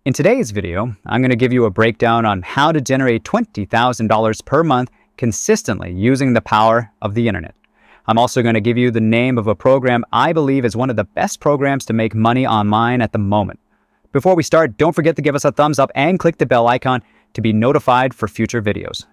In today's video, I'm going to give you a breakdown on how to generate $20,000 per month consistently using the power of the internet. I'm also going to give you the name of a program I believe is one of the best programs to make money online at the moment. Before we start, don't forget to give us a thumbs up and click the bell icon to be notified for future videos.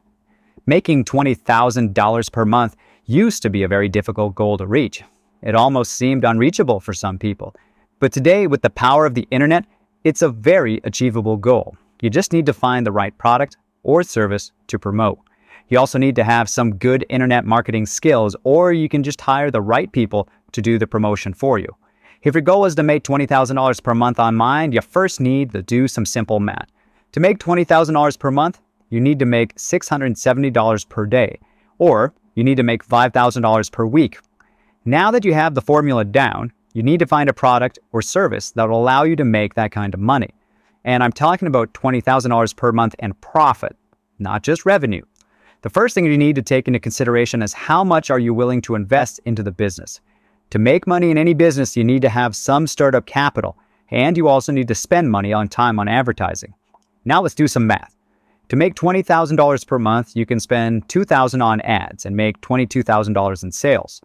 Making $20,000 per month used to be a very difficult goal to reach. It almost seemed unreachable for some people. But today, with the power of the internet, it's a very achievable goal. You just need to find the right product or service to promote. You also need to have some good internet marketing skills, or you can just hire the right people to do the promotion for you. If your goal is to make $20,000 per month online, you first need to do some simple math. To make $20,000 per month, you need to make $670 per day, or you need to make $5,000 per week. Now that you have the formula down, you need to find a product or service that will allow you to make that kind of money. And I'm talking about $20,000 per month in profit, not just revenue. The first thing you need to take into consideration is how much are you willing to invest into the business. To make money in any business, you need to have some startup capital, and you also need to spend money on time on advertising. Now let's do some math. To make $20,000 per month, you can spend $2,000 on ads and make $22,000 in sales.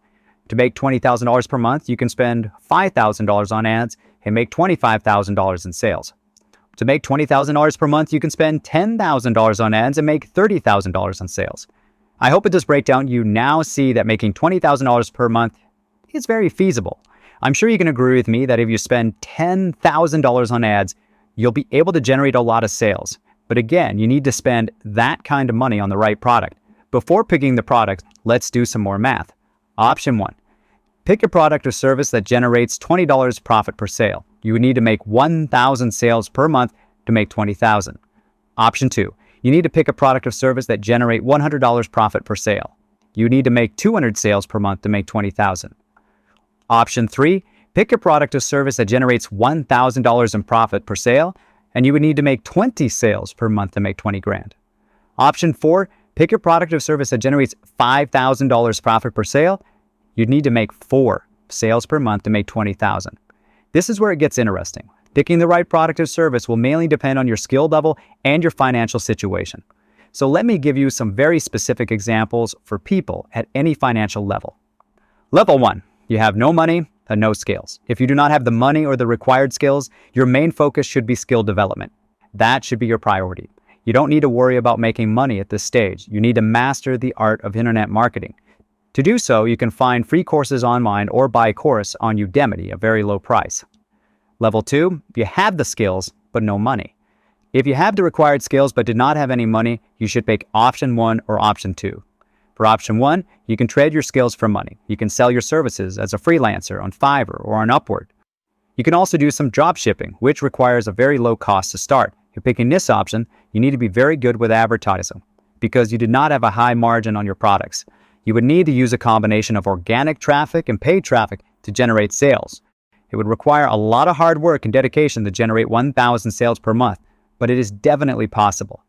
To make $20,000 per month, you can spend $5,000 on ads and make $25,000 in sales. To make $20,000 per month, you can spend $10,000 on ads and make $30,000 in sales. I hope with this breakdown, you now see that making $20,000 per month is very feasible. I'm sure you can agree with me that if you spend $10,000 on ads, you'll be able to generate a lot of sales. But again, you need to spend that kind of money on the right product. Before picking the product, let's do some more math. Option 1. Pick a product or service that generates $20 profit per sale. You would need to make 1,000 sales per month to make $20,000. Option 2. You need to pick a product or service that generate $100 profit per sale. You need to make 200 sales per month to make $20,000. Option 3. Pick a product or service that generates $1,000 in profit per sale, and you would need to make 20 sales per month to make 20 grand. Option 4. Pick a product or service that generates $5,000 profit per sale. You'd need to make 4 sales per month to make $20,000. This is where it gets interesting. Picking the right product or service will mainly depend on your skill level and your financial situation. So let me give you some very specific examples for people at any financial level. Level 1, you have no money and no skills. If you do not have the money or the required skills, your main focus should be skill development. That should be your priority. You don't need to worry about making money at this stage. You need to master the art of internet marketing. To do so, you can find free courses online or buy a course on Udemy, a very low price. Level 2, you have the skills, but no money. If you have the required skills but did not have any money, you should pick option 1 or option 2. For option 1, you can trade your skills for money. You can sell your services as a freelancer on Fiverr or on Upwork. You can also do some drop shipping, which requires a very low cost to start. If picking this option, you need to be very good with advertising because you did not have a high margin on your products. You would need to use a combination of organic traffic and paid traffic to generate sales. It would require a lot of hard work and dedication to generate 1,000 sales per month, but it is definitely possible.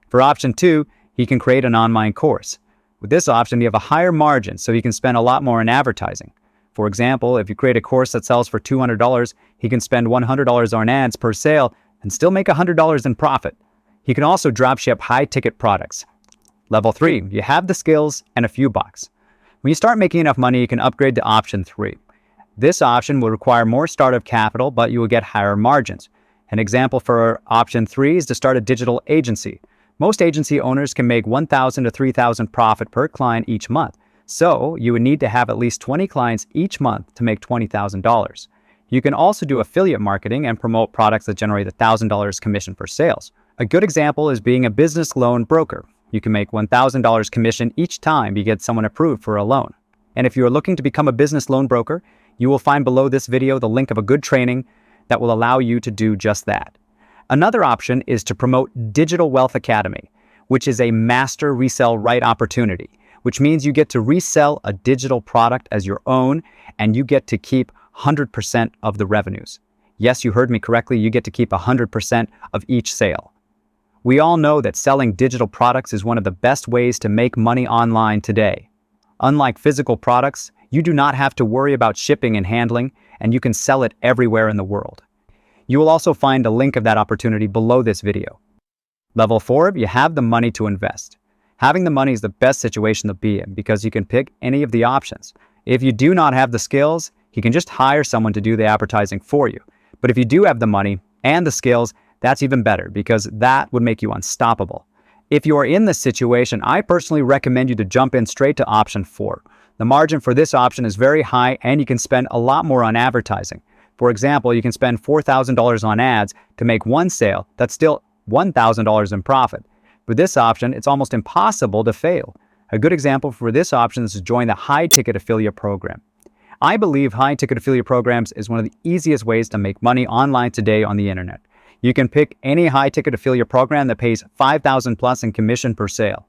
For option 2, you can create an online course. With this option, you have a higher margin, so you can spend a lot more in advertising. For example, if you create a course that sells for $200, he can spend $100 on ads per sale and still make $100 in profit. He can also dropship high-ticket products. Level 3, you have the skills and a few bucks. When you start making enough money, you can upgrade to option 3. This option will require more startup capital, but you will get higher margins. An example for option 3 is to start a digital agency. Most agency owners can make $1,000 to $3,000 profit per client each month. So you would need to have at least 20 clients each month to make $20,000. You can also do affiliate marketing and promote products that generate $1,000 commission per sales. A good example is being a business loan broker. You can make $1,000 commission each time you get someone approved for a loan. And if you are looking to become a business loan broker, you will find below this video the link of a good training that will allow you to do just that. Another option is to promote Digital Wealth Academy, which is a master resell right opportunity, which means you get to resell a digital product as your own and you get to keep 100% of the revenues. Yes, you heard me correctly, you get to keep 100% of each sale. We all know that selling digital products is one of the best ways to make money online today. Unlike physical products, you do not have to worry about shipping and handling, and you can sell it everywhere in the world. You will also find a link of that opportunity below this video. Level 4, you have the money to invest. Having the money is the best situation to be in because you can pick any of the options. If you do not have the skills, you can just hire someone to do the advertising for you. But if you do have the money and the skills, that's even better because that would make you unstoppable. If you are in this situation, I personally recommend you to jump in straight to option 4. The margin for this option is very high and you can spend a lot more on advertising. For example, you can spend $4,000 on ads to make one sale. That's still $1,000 in profit. With this option, it's almost impossible to fail. A good example for this option is to join the high-ticket affiliate program. I believe high-ticket affiliate programs is one of the easiest ways to make money online today on the internet. You can pick any high-ticket affiliate program that pays $5,000 plus in commission per sale.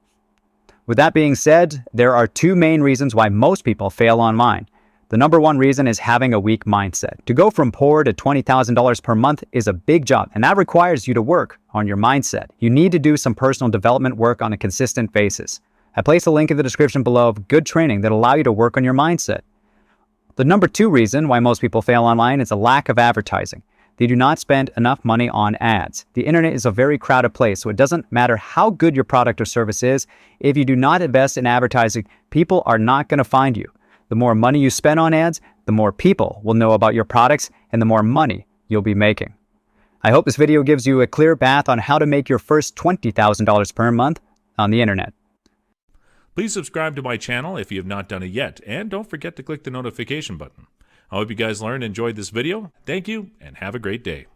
With that being said, there are two main reasons why most people fail online. The number one reason is having a weak mindset. To go from poor to $20,000 per month is a big job, and that requires you to work on your mindset. You need to do some personal development work on a consistent basis. I place a link in the description below of good training that allow you to work on your mindset. The number two reason why most people fail online is a lack of advertising. They do not spend enough money on ads. The internet is a very crowded place, so it doesn't matter how good your product or service is. If you do not invest in advertising, people are not going to find you. The more money you spend on ads, the more people will know about your products and the more money you'll be making. I hope this video gives you a clear path on how to make your first $20,000 per month on the internet. Please subscribe to my channel if you have not done it yet, and don't forget to click the notification button. I hope you guys learned and enjoyed this video. Thank you, and have a great day.